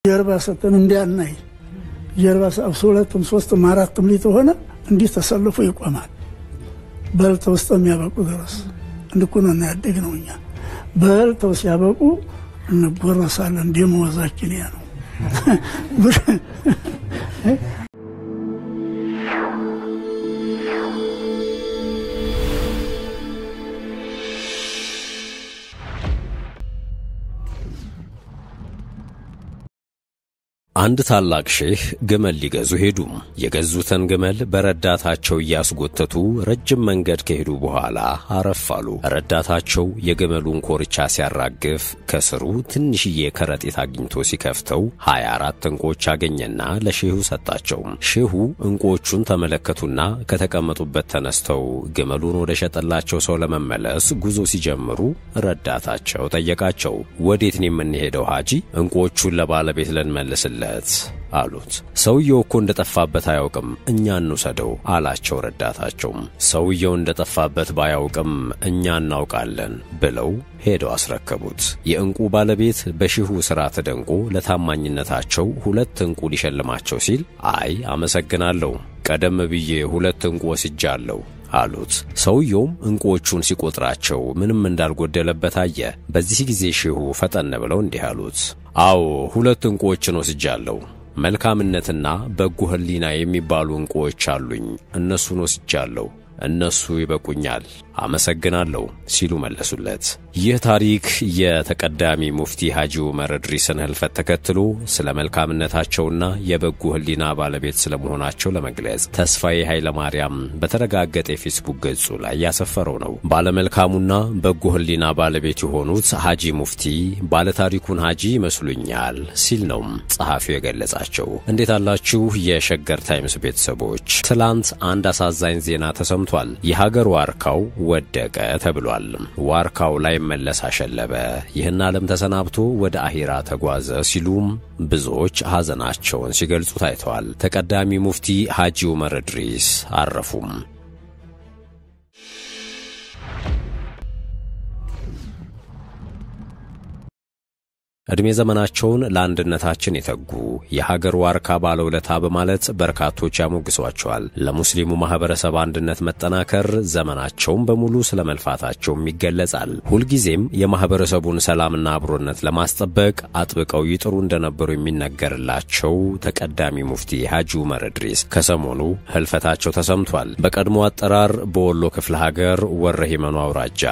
ጀርባ ሰተን እንዲያናይ ጀርባ ሰብሶለትም 3 4 ሊት ሆነ እንዲህ ተሰልፎ ይቆማል በልተው እስከሚያበቁ ድረስ እንድኩነው ያደግነውኛ በልተው ሲያበቁ እንጎረሳለን ደሞዛችን ያ ነው አንድ ታላቅ ሼህ ግመል ሊገዙ ሄዱ። የገዙትን ግመል በረዳታቸው ያስጎተቱ ረጅም መንገድ ከሄዱ በኋላ አረፋሉ። ረዳታቸው የግመሉን ኮርቻ ሲያራግፍ ከስሩ ትንሽዬ ከረጢት አግኝቶ ሲከፍተው 24 እንቆች አገኘና ለሼሁ ሰጣቸው። ሼሁ እንቆቹን ተመለከቱና ከተቀመጡበት ተነስተው ግመሉን ወደ ሸጠላቸው ሰው ለመመለስ ጉዞ ሲጀምሩ ረዳታቸው ጠየቃቸው። ወዴት ነው የምንሄደው ሐጂ? እንቆቹን ለባለቤት ልንመልስለት አሉት። ሰውየው እኮ እንደጠፋበት አያውቅም፣ እኛ እንውሰደው አላቸው ረዳታቸው። ሰውየው እንደጠፋበት ባያውቅም እኛ እናውቃለን ብለው ሄደው አስረከቡት። የእንቁ ባለቤት በሼሁ ሥራ ተደንቆ ለታማኝነታቸው 2 እንቁ ሊሸልማቸው ሲል አይ አመሰግናለሁ፣ ቀደም ብዬ 2 እንቁ ወስጃለሁ አሉት። ሰውየውም እንቁዎቹን ሲቆጥራቸው ምንም እንዳልጎደለበት አየ። በዚህ ጊዜ ሼሁ ፈጠን ብለው እንዲህ አሉት፣ አዎ 2 እንቁዎችን ወስጃለሁ። መልካምነትና በጎ ሕሊና የሚባሉ እንቁዎች አሉኝ፣ እነሱን ወስጃለሁ። እነሱ ይበቁኛል፣ አመሰግናለሁ ሲሉ መለሱለት። ይህ ታሪክ የተቀዳሚ ሙፍቲ ሐጂ ዑመር ኢድሪስን ህልፈት ተከትሎ ስለ መልካምነታቸውና የበጎ ሕሊና ባለቤት ስለመሆናቸው ለመግለጽ ተስፋዬ ኃይለ ማርያም በተረጋገጠ የፌስቡክ ገጹ ላይ ያሰፈረው ነው። ባለመልካሙና በጎ ሕሊና ባለቤት የሆኑት ሐጂ ሙፍቲ ባለታሪኩን ሐጂ ይመስሉኛል ሲል ነው ጸሐፊው የገለጻቸው። እንዴት አላችሁ የሸገር ታይምስ ቤተሰቦች? ትላንት አንድ አሳዛኝ ዜና ተሰምቷል። የሀገር ዋርካው ወደቀ ተብሏል። ዋርካው ላይ መለስ አሸለበ፣ ይህን ዓለም ተሰናብቶ ወደ አኺራ ተጓዘ ሲሉም ብዙዎች ሐዘናቸውን ሲገልጹ ታይተዋል። ተቀዳሚ ሙፍቲ ሐጂ ዑመር ኢድሪስ አረፉም። እድሜ ዘመናቸውን ለአንድነታችን የተጉ የሀገር ዋርካ ባለውለታ በማለት በርካቶች ያሞግሷቸዋል። ለሙስሊሙ ማህበረሰብ አንድነት መጠናከር ዘመናቸውን በሙሉ ስለመልፋታቸውም ይገለጻል። ሁልጊዜም የማህበረሰቡን ሰላምና አብሮነት ለማስጠበቅ አጥብቀው ይጥሩ እንደነበሩ የሚነገርላቸው ተቀዳሚ ሙፍቲ ሐጂ ዑመር ኢድሪስ ከሰሞኑ ህልፈታቸው ተሰምቷል። በቀድሞ አጠራር በወሎ ክፍለ ሀገር ወረሂመኑ አውራጃ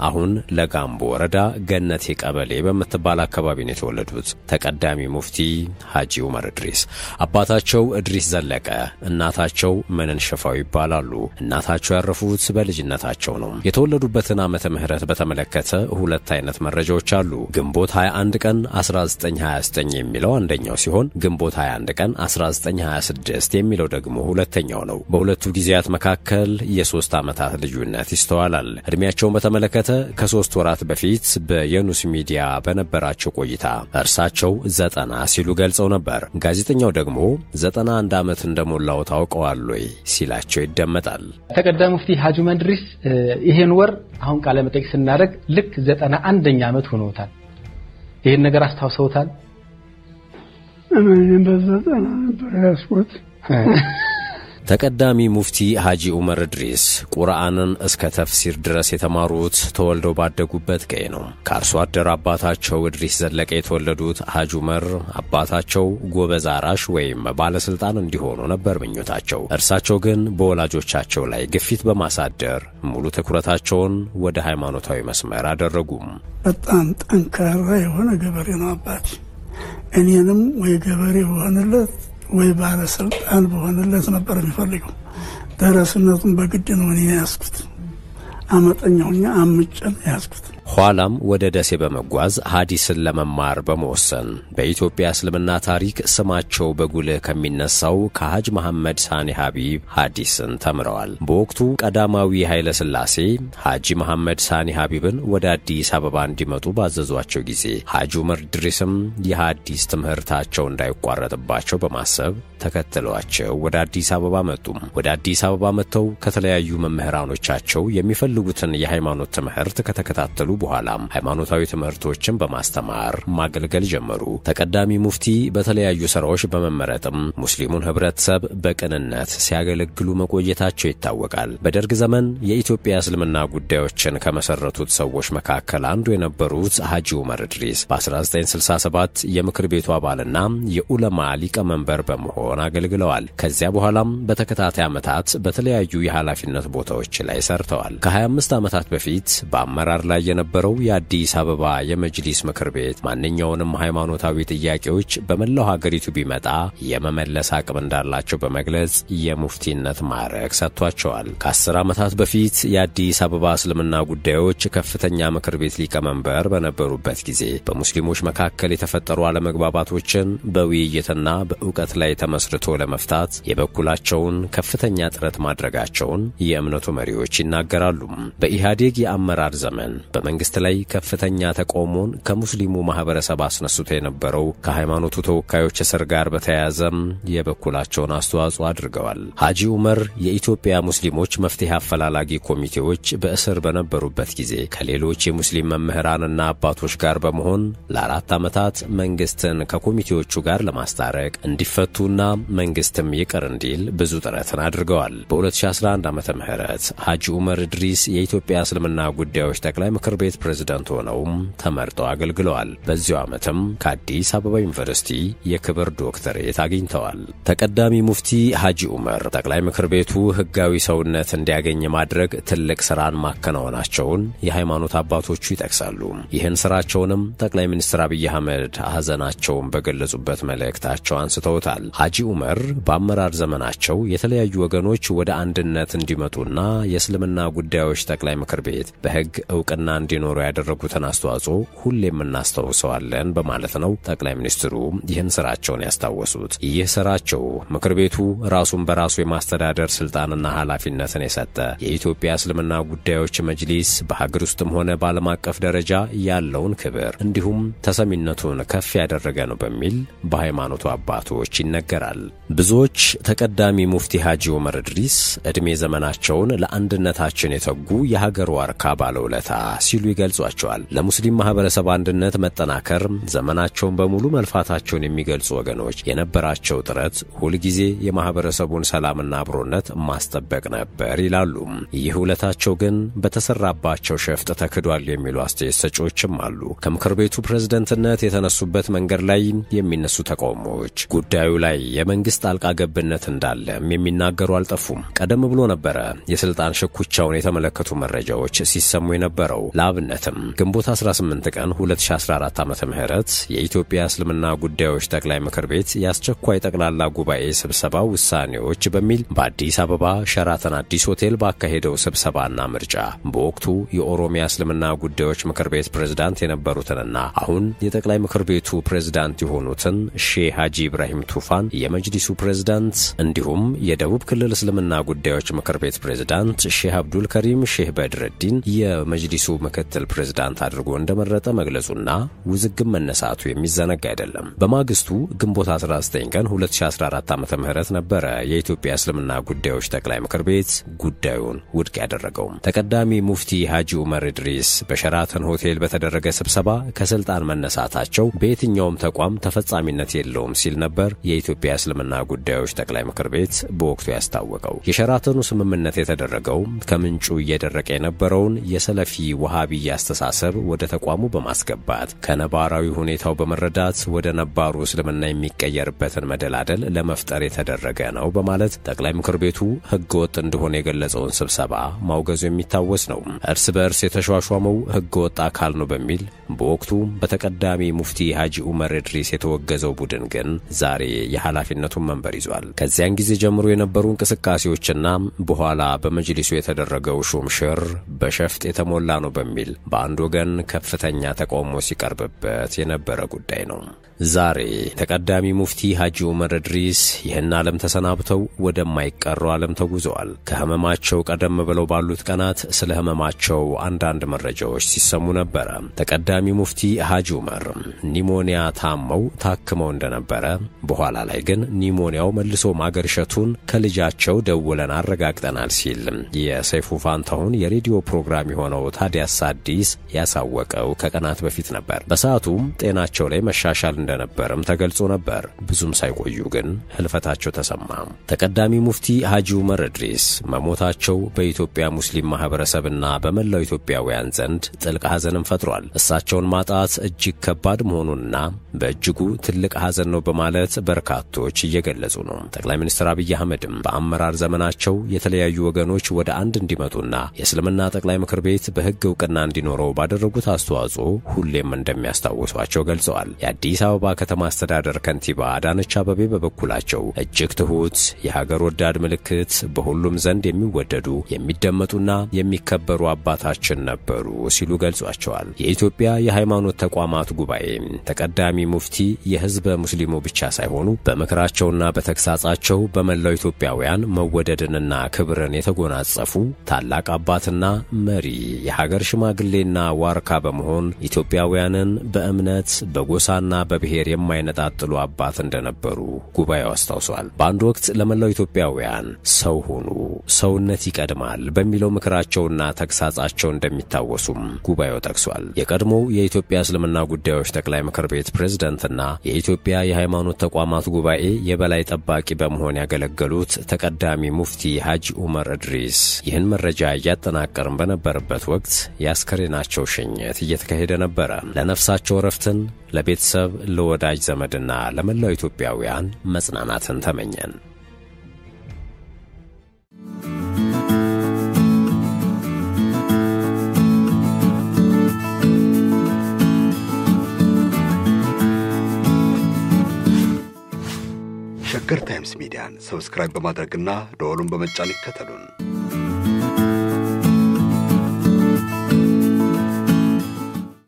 አሁን ለጋምቦ ወረዳ ገነቴ ቀበሌ በምትባል አካባቢ የተወለዱት ተቀዳሚ ሙፍቲ ሐጂ ዑመር ኢድሪስ አባታቸው ኢድሪስ ዘለቀ፣ እናታቸው መነን ሸፋው ይባላሉ። እናታቸው ያረፉት በልጅነታቸው ነው። የተወለዱበትን ዓመተ ምህረት በተመለከተ 2 አይነት መረጃዎች አሉ። ግንቦት 21 ቀን 1929 የሚለው አንደኛው ሲሆን ግንቦት 21 ቀን 1926 የሚለው ደግሞ ሁለተኛው ነው። በሁለቱ ጊዜያት መካከል የ3 ዓመታት ልዩነት ይስተዋላል። እድሜያቸውን በተመለከተ ከ3 ወራት በፊት በየኑስ ሚዲያ በነበራቸው ቆይታ እርሳቸው 90 ሲሉ ገልጸው ነበር። ጋዜጠኛው ደግሞ 91 ዓመት እንደሞላው ታውቀዋል ወይ ሲላቸው ይደመጣል። ተቀዳሚ ሙፍቲ ሐጂ ዑመር ኢድሪስ ይሄን ወር አሁን ቃለ መጠይቅ ስናደርግ ልክ 91ኛ ዓመት ሆኖታል። ይሄን ነገር አስታውሰውታል? እኔም በ90 ነበር ያስቆት። ተቀዳሚ ሙፍቲ ሐጂ ዑመር ኢድሪስ ቁርአንን እስከ ተፍሲር ድረስ የተማሩት ተወልደው ባደጉበት ቀይ ነው። ከአርሶ አደር አባታቸው ኢድሪስ ዘለቀ የተወለዱት ሐጂ ዑመር አባታቸው ጎበዝ አራሽ ወይም ባለስልጣን እንዲሆኑ ነበር ምኞታቸው። እርሳቸው ግን በወላጆቻቸው ላይ ግፊት በማሳደር ሙሉ ትኩረታቸውን ወደ ሃይማኖታዊ መስመር አደረጉም። በጣም ጠንካራ የሆነ ገበሬ ነው አባቴ። እኔንም ወይ ገበሬ ሆነለት ወይ ባለስልጣን በሆነለት ነበር የሚፈልገው። ደረስነቱን በግድ ነው እኔ ያስኩት። አመጠኛውኛ አምጨን ያስኩት። ኋላም ወደ ደሴ በመጓዝ ሐዲስን ለመማር በመወሰን በኢትዮጵያ እስልምና ታሪክ ስማቸው በጉልህ ከሚነሳው ከሐጅ መሐመድ ሳኒ ሐቢብ ሐዲስን ተምረዋል። በወቅቱ ቀዳማዊ ኃይለ ሥላሴ ሐጂ መሐመድ ሳኒ ሐቢብን ወደ አዲስ አበባ እንዲመጡ ባዘዟቸው ጊዜ ሐጂ ዑመር ኢድሪስም የሐዲስ ትምህርታቸው እንዳይቋረጥባቸው በማሰብ ተከትለዋቸው ወደ አዲስ አበባ መጡ። ወደ አዲስ አበባ መጥተው ከተለያዩ መምህራኖቻቸው የሚፈልጉትን የሃይማኖት ትምህርት ከተከታተሉ በኋላም ሃይማኖታዊ ትምህርቶችን በማስተማር ማገልገል ጀመሩ። ተቀዳሚ ሙፍቲ በተለያዩ ሥራዎች በመመረጥም ሙስሊሙን ህብረተሰብ በቅንነት ሲያገለግሉ መቆየታቸው ይታወቃል። በደርግ ዘመን የኢትዮጵያ እስልምና ጉዳዮችን ከመሰረቱት ሰዎች መካከል አንዱ የነበሩት ሐጂ ዑመር ኢድሪስ በ1967 የምክር ቤቱ አባልና የኡለማ ሊቀመንበር በመሆን አገልግለዋል። ከዚያ በኋላም በተከታታይ ዓመታት በተለያዩ የኃላፊነት ቦታዎች ላይ ሰርተዋል። ከ25 ዓመታት በፊት በአመራር ላይ የነበረው የአዲስ አበባ የመጅሊስ ምክር ቤት ማንኛውንም ሃይማኖታዊ ጥያቄዎች በመላው ሀገሪቱ ቢመጣ የመመለስ አቅም እንዳላቸው በመግለጽ የሙፍቲነት ማዕረግ ሰጥቷቸዋል። ከ10 ዓመታት በፊት የአዲስ አበባ እስልምና ጉዳዮች ከፍተኛ ምክር ቤት ሊቀመንበር በነበሩበት ጊዜ በሙስሊሞች መካከል የተፈጠሩ አለመግባባቶችን በውይይትና በእውቀት ላይ ተመስርቶ ለመፍታት የበኩላቸውን ከፍተኛ ጥረት ማድረጋቸውን የእምነቱ መሪዎች ይናገራሉ። በኢህአዴግ የአመራር ዘመን በመንግስት ላይ ከፍተኛ ተቃውሞን ከሙስሊሙ ማህበረሰብ አስነስቶ የነበረው ከሃይማኖቱ ተወካዮች እስር ጋር በተያያዘም የበኩላቸውን አስተዋጽኦ አድርገዋል። ሐጂ ዑመር የኢትዮጵያ ሙስሊሞች መፍትሄ አፈላላጊ ኮሚቴዎች በእስር በነበሩበት ጊዜ ከሌሎች የሙስሊም መምህራንና አባቶች ጋር በመሆን ለ4 ዓመታት መንግስትን ከኮሚቴዎቹ ጋር ለማስታረቅ እንዲፈቱና መንግስትም ይቅር እንዲል ብዙ ጥረትን አድርገዋል። በ2011 ዓመተ ምህረት ሐጂ ዑመር ኢድሪስ የኢትዮጵያ እስልምና ጉዳዮች ጠቅላይ ምክር ቤት ፕሬዝዳንት ሆነው ተመርጠው አገልግለዋል። በዚያው ዓመትም ከአዲስ አበባ ዩኒቨርሲቲ የክብር ዶክተሬት አግኝተዋል። ተቀዳሚ ሙፍቲ ሐጂ ዑመር ጠቅላይ ምክር ቤቱ ህጋዊ ሰውነት እንዲያገኝ ማድረግ ትልቅ ስራን ማከናወናቸውን የሃይማኖት አባቶቹ ይጠቅሳሉ። ይህን ስራቸውንም ጠቅላይ ሚኒስትር አብይ አህመድ ሐዘናቸውን በገለጹበት መልእክታቸው አንስተውታል። ሐጂ ዑመር በአመራር ዘመናቸው የተለያዩ ወገኖች ወደ አንድነት እንዲመጡና የእስልምና ጉዳዮች ጠቅላይ ምክር ቤት በህግ ዕውቅና እንዲኖሩ ያደረጉትን አስተዋጽኦ ሁሌም እናስታውሰዋለን በማለት ነው ጠቅላይ ሚኒስትሩ ይህን ስራቸውን ያስታወሱት። ይህ ስራቸው ምክር ቤቱ ራሱን በራሱ የማስተዳደር ስልጣንና ኃላፊነትን የሰጠ የኢትዮጵያ እስልምና ጉዳዮች መጅሊስ በሀገር ውስጥም ሆነ በዓለም አቀፍ ደረጃ ያለውን ክብር እንዲሁም ተሰሚነቱን ከፍ ያደረገ ነው በሚል በሃይማኖቱ አባቶች ይነገራል። ብዙዎች ተቀዳሚ ሙፍቲ ሐጂ ዑመር ኢድሪስ እድሜ ዘመናቸውን ለአንድነታችን የተጉ የሀገር ዋርካ ባለውለታ ሲሉ ይገልጿቸዋል። ለሙስሊም ማህበረሰብ አንድነት መጠናከር ዘመናቸውን በሙሉ መልፋታቸውን የሚገልጹ ወገኖች የነበራቸው ጥረት ሁልጊዜ የማህበረሰቡን ሰላምና አብሮነት ማስጠበቅ ነበር ይላሉ። ይህ ውለታቸው ግን በተሰራባቸው ሸፍጥ ተክዷል የሚሉ አስተያየት ሰጪዎችም አሉ። ከምክር ቤቱ ፕሬዝዳንትነት የተነሱበት መንገድ ላይ የሚነሱ ተቃውሞዎች ጉዳዩ ላይ የመንግስት ጣልቃ ገብነት እንዳለም የሚናገሩ አልጠፉም። ቀደም ብሎ ነበረ የስልጣን ሽኩቻውን የተመለከቱ መረጃዎች ሲሰሙ የነበረው። ለአብነትም ግንቦት 18 ቀን 2014 ዓመተ ምህረት የኢትዮጵያ እስልምና ጉዳዮች ጠቅላይ ምክር ቤት የአስቸኳይ ጠቅላላ ጉባኤ ስብሰባ ውሳኔዎች በሚል በአዲስ አበባ ሸራተን አዲስ ሆቴል ባካሄደው ስብሰባና ምርጫ በወቅቱ የኦሮሚያ እስልምና ጉዳዮች ምክር ቤት ፕሬዝዳንት የነበሩትንና አሁን የጠቅላይ ምክር ቤቱ ፕሬዝዳንት የሆኑትን ሼህ ሐጂ ኢብራሂም ቱፋን የመጅሊሱ ፕሬዝዳንት እንዲሁም የደቡብ ክልል እስልምና ጉዳዮች ምክር ቤት ፕሬዝዳንት ሼህ አብዱል ከሪም ሼህ በድረዲን የመጅሊሱ ምክትል ፕሬዝዳንት አድርጎ እንደመረጠ መግለጹና ውዝግብ መነሳቱ የሚዘነጋ አይደለም። በማግስቱ ግንቦት 19 ቀን 2014 ዓመተ ምህረት ነበረ የኢትዮጵያ እስልምና ጉዳዮች ጠቅላይ ምክር ቤት ጉዳዩን ውድቅ ያደረገው። ተቀዳሚ ሙፍቲ ሐጂ ዑመር ኢድሪስ በሸራተን ሆቴል በተደረገ ስብሰባ ከስልጣን መነሳታቸው በየትኛውም ተቋም ተፈጻሚነት የለውም ሲል ነበር የኢትዮጵያ እስልምና ጉዳዮች ጠቅላይ ምክር ቤት በወቅቱ ያስታወቀው። የሸራተኑ ስምምነት የተደረገው ከምንጩ እየደረቀ የነበረውን የሰለፊ ወሃቢ አስተሳሰብ ወደ ተቋሙ በማስገባት ከነባራዊ ሁኔታው በመረዳት ወደ ነባሩ እስልምና የሚቀየርበትን መደላደል ለመፍጠር የተደረገ ነው በማለት ጠቅላይ ምክር ቤቱ ህገወጥ እንደሆነ የገለጸውን ስብሰባ ማውገዙ የሚታወስ ነው። እርስ በእርስ የተሿሿመው ህገወጥ አካል ነው በሚል በወቅቱ በተቀዳሚ ሙፍቲ ሐጂ ዑመር ኢድሪስ የተወገዘው ቡድን ግን ዛሬ የኃላፊነቱን መንበር ይዟል። ከዚያን ጊዜ ጀምሮ የነበሩ እንቅስቃሴዎችና በኋላ በመጅሊሱ የተደረገው ሹምሽር በሸፍጥ የተሞላ ነው በሚል በአንድ ወገን ከፍተኛ ተቃውሞ ሲቀርብበት የነበረ ጉዳይ ነው። ዛሬ ተቀዳሚ ሙፍቲ ሐጂ ዑመር ኢድሪስ ይህን ዓለም ተሰናብተው ወደማይቀረው ዓለም ተጉዘዋል። ከህመማቸው ቀደም ብለው ባሉት ቀናት ስለ ህመማቸው አንዳንድ መረጃዎች ሲሰሙ ነበር። ተቀዳሚ ሙፍቲ ሐጂ ዑመር ኒሞኒያ ታመው ታክመው እንደነበረ፣ በኋላ ላይ ግን ኒሞኒያው መልሶ ማገርሸቱን ከልጃቸው ደውለን አረጋግጠናል ሲል የሰይፉ ፋንታሁን የሬዲዮ ፕሮግራም የሆነው ታዲያስ አዲስ ያሳወቀው ከቀናት በፊት ነበር። በሰዓቱም ጤናቸው ላይ መሻሻል እንደነበርም ተገልጾ ነበር። ብዙም ሳይቆዩ ግን ህልፈታቸው ተሰማ። ተቀዳሚ ሙፍቲ ሐጂ ዑመር ኢድሪስ መሞታቸው በኢትዮጵያ ሙስሊም ማህበረሰብና በመላው ኢትዮጵያውያን ዘንድ ጥልቅ ሐዘንን ፈጥሯል። እሳቸውን ማጣት እጅግ ከባድ መሆኑንና በእጅጉ ትልቅ ሐዘን ነው በማለት በርካቶች እየገለጹ ነው። ጠቅላይ ሚኒስትር አብይ አህመድም በአመራር ዘመናቸው የተለያዩ ወገኖች ወደ አንድ እንዲመጡና የእስልምና ጠቅላይ ምክር ቤት በሕግ ዕውቅና እንዲኖረው ባደረጉት አስተዋጽኦ ሁሌም እንደሚያስታውሷቸው ገልጸዋል። የአዲስ አበባ ከተማ አስተዳደር ከንቲባ አዳነች አቤቤ በበኩላቸው እጅግ ትሁት፣ የሀገር ወዳድ ምልክት፣ በሁሉም ዘንድ የሚወደዱ የሚደመጡና የሚከበሩ አባታችን ነበሩ ሲሉ ገልጿቸዋል። የኢትዮጵያ የሃይማኖት ተቋማት ጉባኤ ተቀዳሚ ሙፍቲ የህዝበ ሙስሊሙ ብቻ ሳይሆኑ በመከራቸውና በተግሳጻቸው በመላው ኢትዮጵያውያን መወደድንና ክብርን የተጎናጸፉ ታላቅ አባትና መሪ፣ የሀገር ሽማግሌና ዋርካ በመሆን ኢትዮጵያውያንን በእምነት በጎሳና በብሔር የማይነጣጥሉ አባት እንደነበሩ ጉባኤው አስታውሷል። በአንድ ወቅት ለመላው ኢትዮጵያውያን ሰው ሆኑ፣ ሰውነት ይቀድማል በሚለው ምክራቸውና ተግሳጻቸው እንደሚታወሱም ጉባኤው ጠቅሷል። የቀድሞው የኢትዮጵያ እስልምና ጉዳዮች ጠቅላይ ምክር ቤት ፕሬዝዳንትና የኢትዮጵያ የሃይማኖት ተቋማት ጉባኤ የበላይ ጠባቂ በመሆን ያገለገሉት ተቀዳሚ ሙፍቲ ሐጂ ዑመር ኢድሪስ ይህን መረጃ እያጠናቀርን በነበረበት ወቅት የአስከሬናቸው ሽኝት እየተካሄደ ነበረ። ለነፍሳቸው ረፍትን፣ ለቤተሰብ ለወዳጅ ዘመድና ለመላው ኢትዮጵያውያን መጽናናትን ተመኘን። ሸገር ታይምስ ሚዲያን ሰብስክራይብ በማድረግና ደወሉን በመጫን ይከተሉን።